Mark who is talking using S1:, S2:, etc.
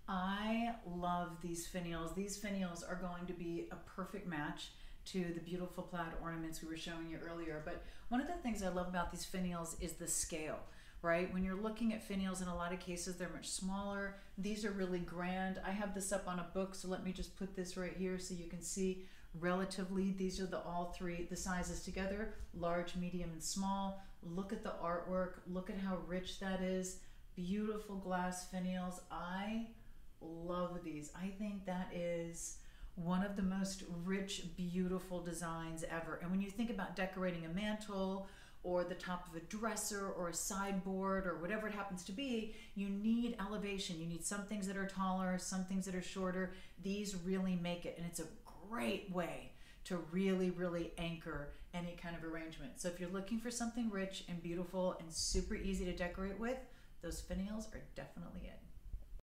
S1: I love these finials. These finials are going to be a perfect match to the beautiful plaid ornaments we were showing you earlier. But one of the things I love about these finials is the scale, right? When you're looking at finials, in a lot of cases, they're much smaller. These are really grand. I have this up on a book, so let me just put this right here so you can see relatively. These are the all three, the sizes together, large, medium, and small. Look at the artwork. Look at how rich that is. Beautiful glass finials. I love these. I think that is one of the most rich, beautiful designs ever. And when you think about decorating a mantle or the top of a dresser or a sideboard or whatever it happens to be, you need elevation. You need some things that are taller, some things that are shorter. These really make it, and it's a great way to really, really anchor any kind of arrangement. So if you're looking for something rich and beautiful and super easy to decorate with, those finials are definitely